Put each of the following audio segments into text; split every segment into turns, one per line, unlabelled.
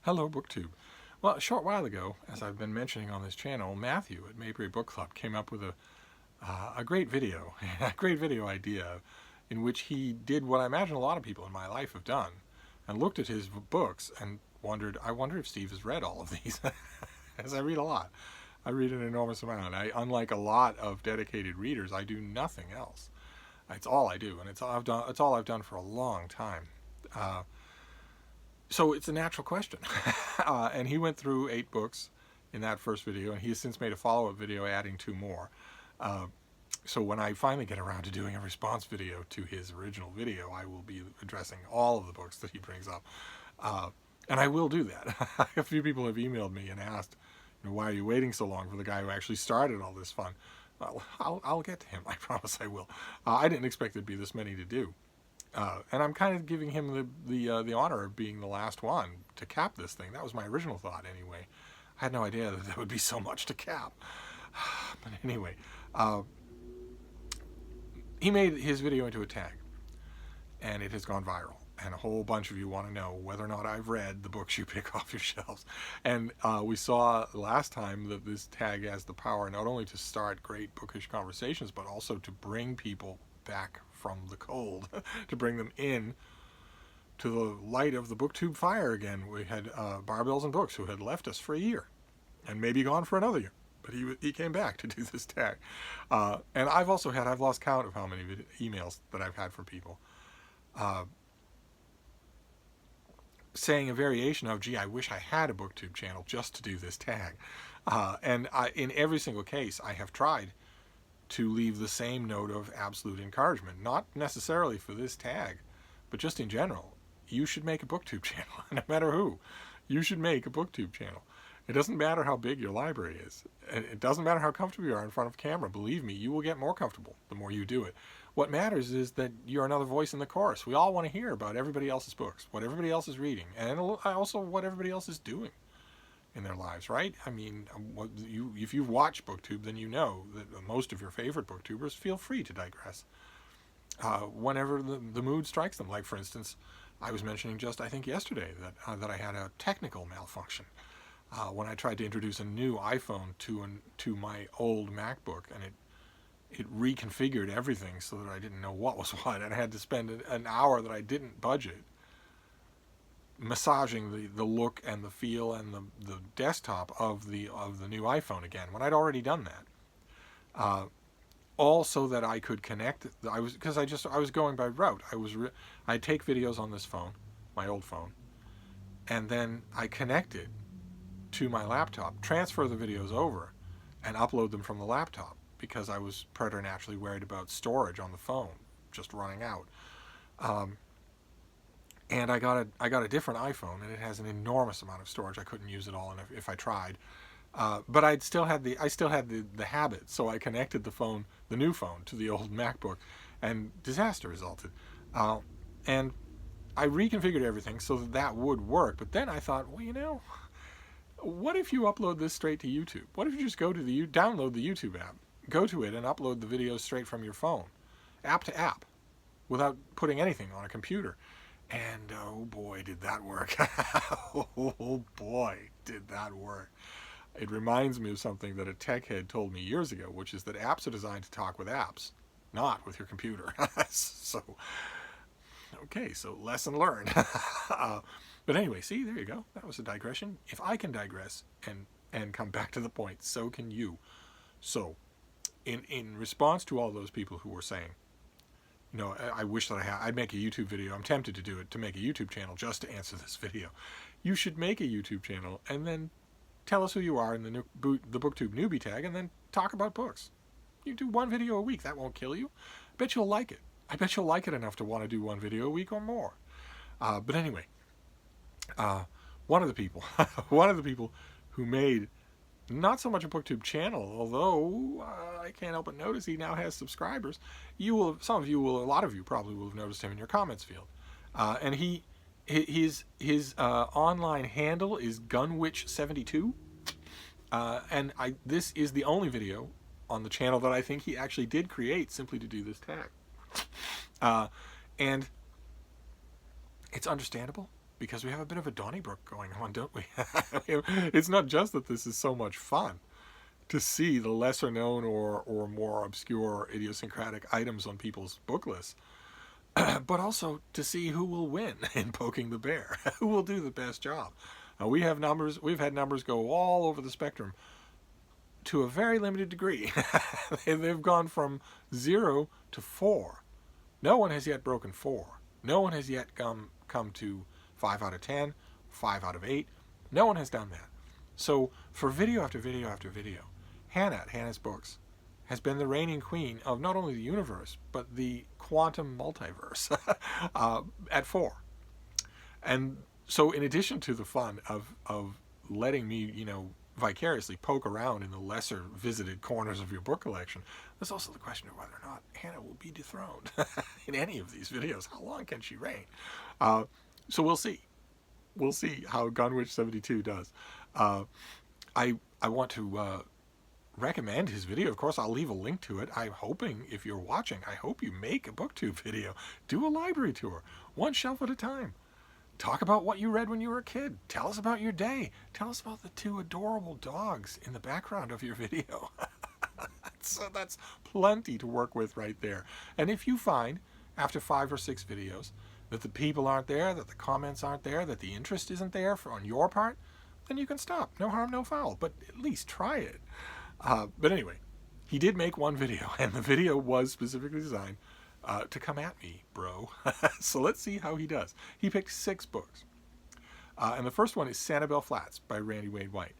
Hello, BookTube. Well, a short while ago, as I've been mentioning on this channel, Matthew at Mayberry Book Club came up with a great video, a great video idea in which he did what I imagine a lot of people in my life have done, and looked at his books and wondered, I wonder if Steve has read all of these, as I read a lot. I read an enormous amount. Unlike a lot of dedicated readers, I do nothing else. It's all I do, and it's all I've done for a long time. So it's a natural question. And he went through 8 books in that first video, and he has since made a follow-up video adding 2 more. So when I finally get around to doing a response video to his original video, I will be addressing all of the books that he brings up. And I will do that. A few people have emailed me and asked, why are you waiting so long for the guy who actually started all this fun? Well, I'll get to him. I promise I will. I didn't expect there'd be this many to do. And I'm kind of giving him the honor of being the last one to cap this thing. That was my original thought anyway. I had no idea that there would be so much to cap. But anyway, he made his video into a tag, and it has gone viral. And a whole bunch of you want to know whether or not I've read the books you pick off your shelves. And we saw last time that this tag has the power not only to start great bookish conversations, but also to bring people back from the cold, to bring them in to the light of the booktube fire again. We had Barbells and Books, who had left us for a year and maybe gone for another year, but he came back to do this tag. And I've lost count of how many emails that I've had from people saying a variation of, gee, I wish I had a booktube channel just to do this tag. And in every single case, I have tried to leave the same note of absolute encouragement, not necessarily for this tag, but just in general. You should make a booktube channel, no matter who. You should make a booktube channel. It doesn't matter how big your library is. It doesn't matter how comfortable you are in front of camera. Believe me, you will get more comfortable the more you do it. What matters is that you're another voice in the chorus. We all want to hear about everybody else's books, what everybody else is reading, and also what everybody else is doing in their lives, right? I mean, if you've watched BookTube, then you know that most of your favorite booktubers feel free to digress whenever the mood strikes them. Like, for instance, I was mentioning just, I think, yesterday that I had a technical malfunction when I tried to introduce a new iPhone to my old MacBook, and it reconfigured everything so that I didn't know what was what, and I had to spend an hour that I didn't budget massaging the look and the feel and the desktop of the new iPhone again, when I'd already done that. All so that I could connect. I was going by route. I'd take videos on this phone, my old phone, and then I connect it to my laptop, transfer the videos over, and upload them from the laptop, because I was preternaturally worried about storage on the phone just running out. And I got a different iPhone, and it has an enormous amount of storage. I couldn't use it all, and if I tried, but I still had the habit. So I connected the new phone, to the old MacBook, and disaster resulted. And I reconfigured everything so that would work. But then I thought, well, what if you upload this straight to YouTube? What if you just go to download the YouTube app, go to it, and upload the videos straight from your phone, app to app, without putting anything on a computer? And oh boy, did that work. Oh boy, did that work. It reminds me of something that a tech head told me years ago, which is that apps are designed to talk with apps, not with your computer. So, okay, so lesson learned. But anyway, see, there you go. That was a digression. If I can digress and come back to the point, so can you. So, in response to all those people who were saying, I wish that I'd make a YouTube video. I'm tempted to do it, to make a YouTube channel just to answer this video. You should make a YouTube channel and then tell us who you are in the BookTube newbie tag, and then talk about books. You do 1 video a week. That won't kill you. I bet you'll like it. I bet you'll like it enough to want to do 1 video a week or more. But anyway, one of the people who made not so much a BookTube channel, although I can't help but notice he now has subscribers. A lot of you probably will have noticed him in your comments field. And his online handle is Gunwitch72. And this is the only video on the channel that I think he actually did create simply to do this tag. And it's understandable, because we have a bit of a Donnybrook going on, don't we? It's not just that this is so much fun to see the lesser known or more obscure idiosyncratic items on people's book lists, but also to see who will win in poking the bear, who will do the best job. We've had numbers go all over the spectrum to a very limited degree. They've gone from 0 to 4. No one has yet broken 4. No one has yet come to 5 out of 10, 5 out of 8. No one has done that. So for video after video after video, Hannah's Books has been the reigning queen of not only the universe, but the quantum multiverse at 4. And so in addition to the fun of letting me, vicariously poke around in the lesser visited corners of your book collection, there's also the question of whether or not Hannah will be dethroned in any of these videos. How long can she reign? So we'll see. We'll see how Gunwitch72 does. I want to recommend his video. Of course, I'll leave a link to it. I'm hoping, if you're watching, I hope you make a booktube video. Do a library tour, one shelf at a time. Talk about what you read when you were a kid. Tell us about your day. Tell us about the 2 adorable dogs in the background of your video. So that's plenty to work with right there. And if you find, after 5 or 6 videos, that the people aren't there, that the comments aren't there, that the interest isn't there on your part, then you can stop. No harm, no foul. But at least try it. But anyway, he did make one video, and the video was specifically designed to come at me, bro. So let's see how he does. He picked 6 books. And the first one is Sanibel Flats by Randy Wade White.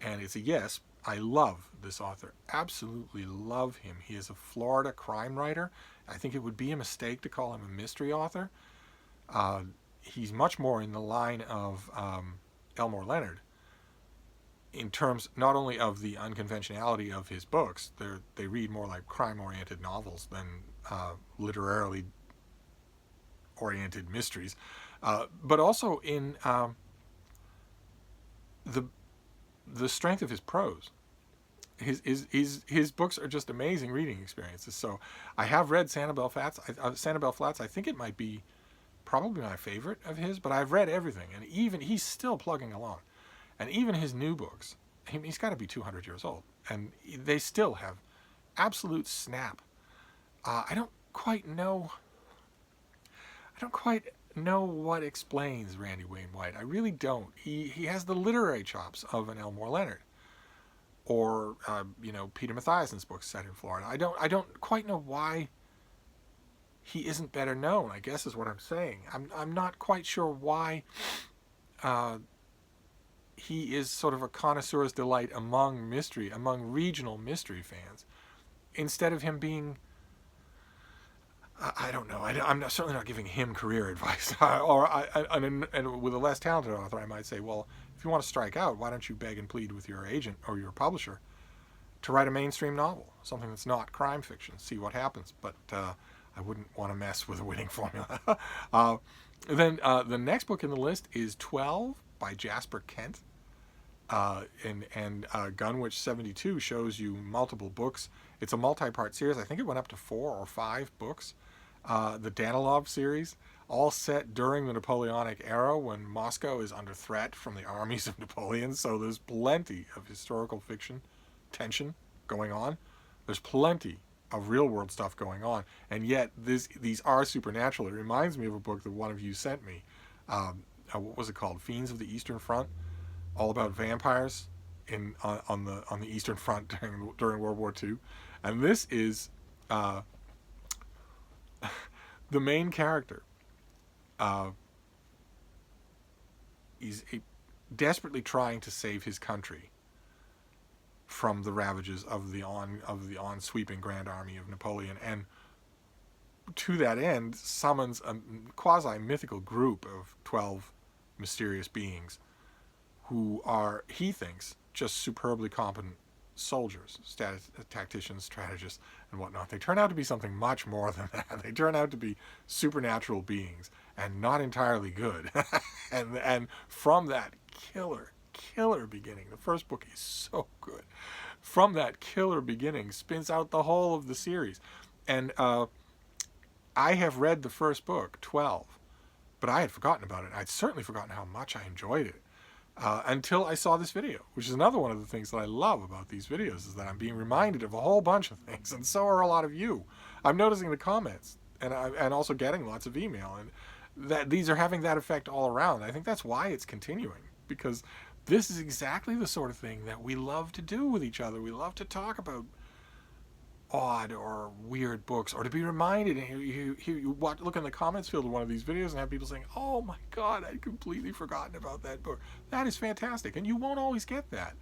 And it's a yes. I love this author. Absolutely love him. He is a Florida crime writer. I think it would be a mistake to call him a mystery author. He's much more in the line of Elmore Leonard in terms not only of the unconventionality of his books. They read more like crime-oriented novels than literarily oriented mysteries, but also in the strength of his prose. His books are just amazing reading experiences. So I have read Sanibel Flats. I think it might be probably my favorite of his, but I've read everything, and even he's still plugging along. And even his new books, he's got to be 200 years old, and they still have absolute snap. I don't quite know what explains Randy Wade White. I really don't. He has the literary chops of an Elmore Leonard, or Peter Mathiassen's books set in Florida. I don't quite know why he isn't better known, I guess is what I'm saying. I'm not quite sure why he is sort of a connoisseur's delight among regional mystery fans, instead of him being, I don't know. I'm certainly not giving him career advice. And with a less talented author, I might say, well, if you want to strike out, why don't you beg and plead with your agent or your publisher to write a mainstream novel, something that's not crime fiction, see what happens. But I wouldn't want to mess with a winning formula. Then the next book in the list is 12 by Jasper Kent. And Gunwitch72 shows you multiple books. It's a multi-part series. I think it went up to 4 or 5 books. The Danilov series, all set during the Napoleonic era when Moscow is under threat from the armies of Napoleon. So there's plenty of historical fiction tension going on. There's plenty of real-world stuff going on. And yet these are supernatural. It reminds me of a book that one of you sent me. What was it called? Fiends of the Eastern Front? All about vampires on the Eastern Front during World War II. And this is the main character. He's desperately trying to save his country from the ravages of the on-sweeping Grand Army of Napoleon, and to that end summons a quasi-mythical group of 12 mysterious beings who are, he thinks, just superbly competent soldiers, tacticians, strategists, and whatnot. They turn out to be something much more than that. They turn out to be supernatural beings, and not entirely good. and from that killer beginning, the first book is so good. From that killer beginning spins out the whole of the series. And I have read the first book, 12, but I had forgotten about it. I'd certainly forgotten how much I enjoyed it. Until I saw this video, which is another one of the things that I love about these videos, is that I'm being reminded of a whole bunch of things, and so are a lot of you. I'm noticing the comments, and also getting lots of email, and that these are having that effect all around. I think that's why it's continuing, because this is exactly the sort of thing that we love to do with each other. We love to talk about odd or weird books, or to be reminded, and you look in the comments field of one of these videos and have people saying, oh my god, I'd completely forgotten about that book. That is fantastic, and you won't always get that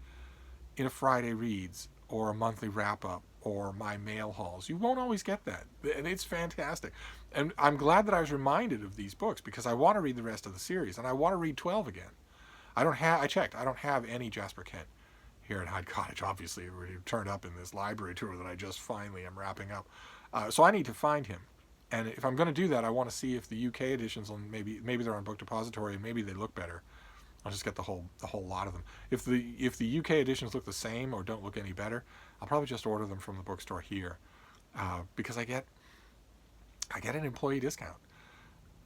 in a Friday Reads or a monthly wrap-up or my mail hauls. You won't always get that, and it's fantastic. And I'm glad that I was reminded of these books, because I want to read the rest of the series, and I want to read 12 again. I checked, I don't have any Jasper Kent here at Hyde Cottage. Obviously, it already turned up in this library tour that I just finally am wrapping up. So I need to find him. And if I'm going to do that, I want to see if the UK editions, maybe they're on Book Depository, and maybe they look better. I'll just get the whole lot of them. If the UK editions look the same or don't look any better, I'll probably just order them from the bookstore here, because I get an employee discount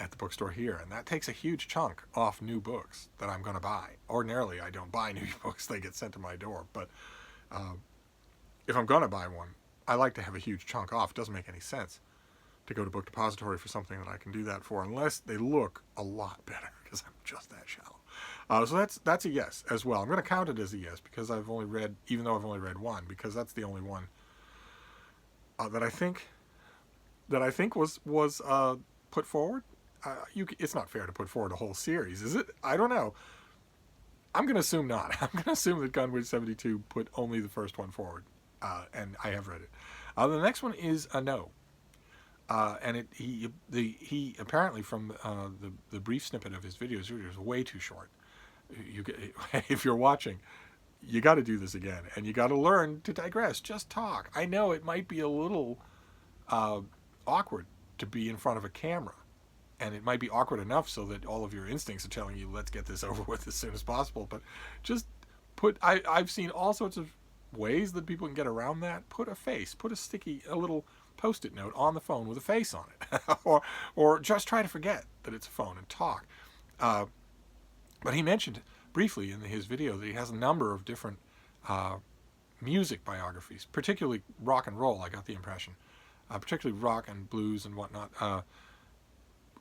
at the bookstore here, and that takes a huge chunk off new books that I'm going to buy. Ordinarily, I don't buy new books; they get sent to my door. But if I'm going to buy one, I like to have a huge chunk off. It doesn't make any sense to go to Book Depository for something that I can do that for, unless they look a lot better, because I'm just that shallow. So that's a yes as well. I'm going to count it as a yes, because even though I've only read one, because that's the only one that I think was put forward. It's not fair to put forward a whole series, is it? I don't know. I'm going to assume not. I'm going to assume that Gunwitch72 put only the first one forward, and I have read it. The next one is a no. And he apparently, from the brief snippet of his videos, it was way too short. If you're watching, you got to do this again, and you got to learn to digress. Just talk. I know it might be a little awkward to be in front of a camera, and it might be awkward enough so that all of your instincts are telling you, let's get this over with as soon as possible. But just I've seen all sorts of ways that people can get around that. Put a little Post-it note on the phone with a face on it, or just try to forget that it's a phone and talk. But he mentioned briefly in his video that he has a number of different music biographies, particularly rock and roll. I got the impression, particularly rock and blues and whatnot.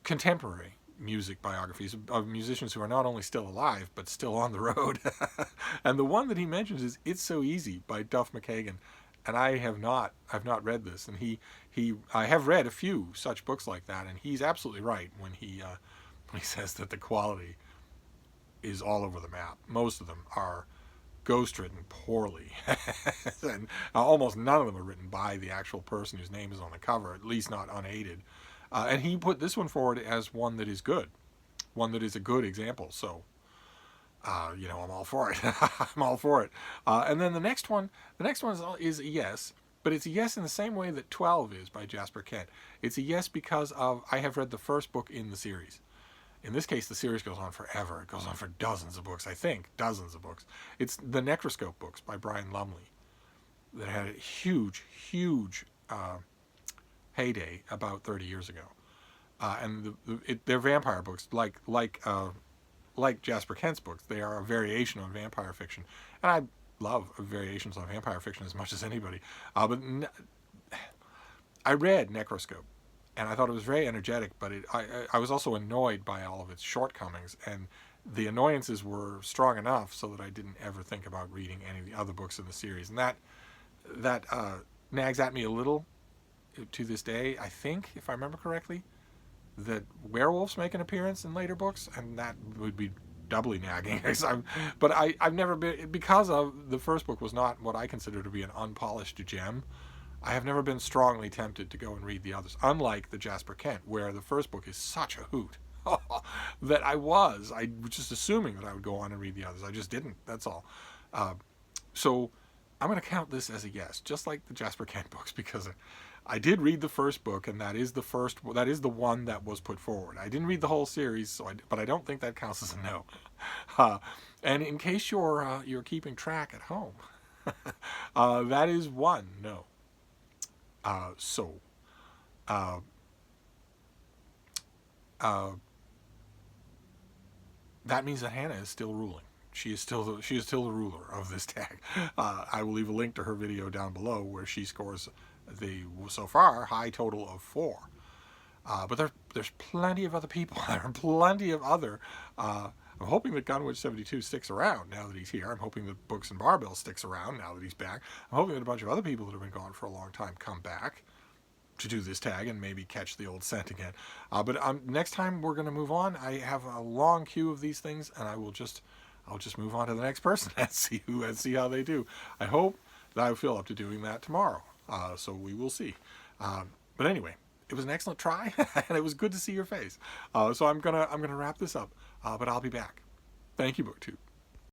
Contemporary music biographies of musicians who are not only still alive but still on the road. And the one that he mentions is "It's So Easy" by Duff McCagan. And I've not read this, and I have read a few such books like that, and he's absolutely right when he says that the quality is all over the map. Most of them are ghost-written poorly, and almost none of them are written by the actual person whose name is on the cover, at least not unaided. And he put this one forward as one that is good, one that is a good example. So, I'm all for it. I'm all for it. And then the next one is a yes, but it's a yes in the same way that 12 is by Jasper Kent. It's a yes because I have read the first book in the series. In this case, the series goes on forever. It goes on for dozens of books, I think. Dozens of books. It's the Necroscope books by Brian Lumley that had a huge, huge heyday about 30 years ago. And they're vampire books, like Jasper Kent's books. They are a variation on vampire fiction. And I love variations on vampire fiction as much as anybody. But I read Necroscope, and I thought it was very energetic, but I was also annoyed by all of its shortcomings, and the annoyances were strong enough so that I didn't ever think about reading any of the other books in the series. And that nags at me a little to this day. I think, if I remember correctly, that werewolves make an appearance in later books, and that would be doubly nagging. But I've never been, because of the first book was not what I consider to be an unpolished gem, I have never been strongly tempted to go and read the others, unlike the Jasper Kent, where the first book is such a hoot that I was just assuming that I would go on and read the others. I just didn't, that's all. So I'm going to count this as a yes, just like the Jasper Kent books, because I did read the first book, and that is the one that was put forward. I didn't read the whole series, but I don't think that counts as a no. And in case you're keeping track at home, that is one no. that means that Hannah is still ruling. She is still the ruler of this tag. I will leave a link to her video down below where she scores the so far high total of 4. But there's plenty of other people. There are plenty of other. I'm hoping that Gunwitch72 sticks around now that he's here. I'm hoping that Books and Barbell sticks around now that he's back. I'm hoping that a bunch of other people that have been gone for a long time come back to do this tag and maybe catch the old scent again. But next time we're going to move on. I have a long queue of these things, and I'll just move on to the next person and see how they do. I hope that I feel up to doing that tomorrow. So we will see. But anyway, it was an excellent try, and it was good to see your face. So I'm gonna wrap this up, but I'll be back. Thank you, BookTube.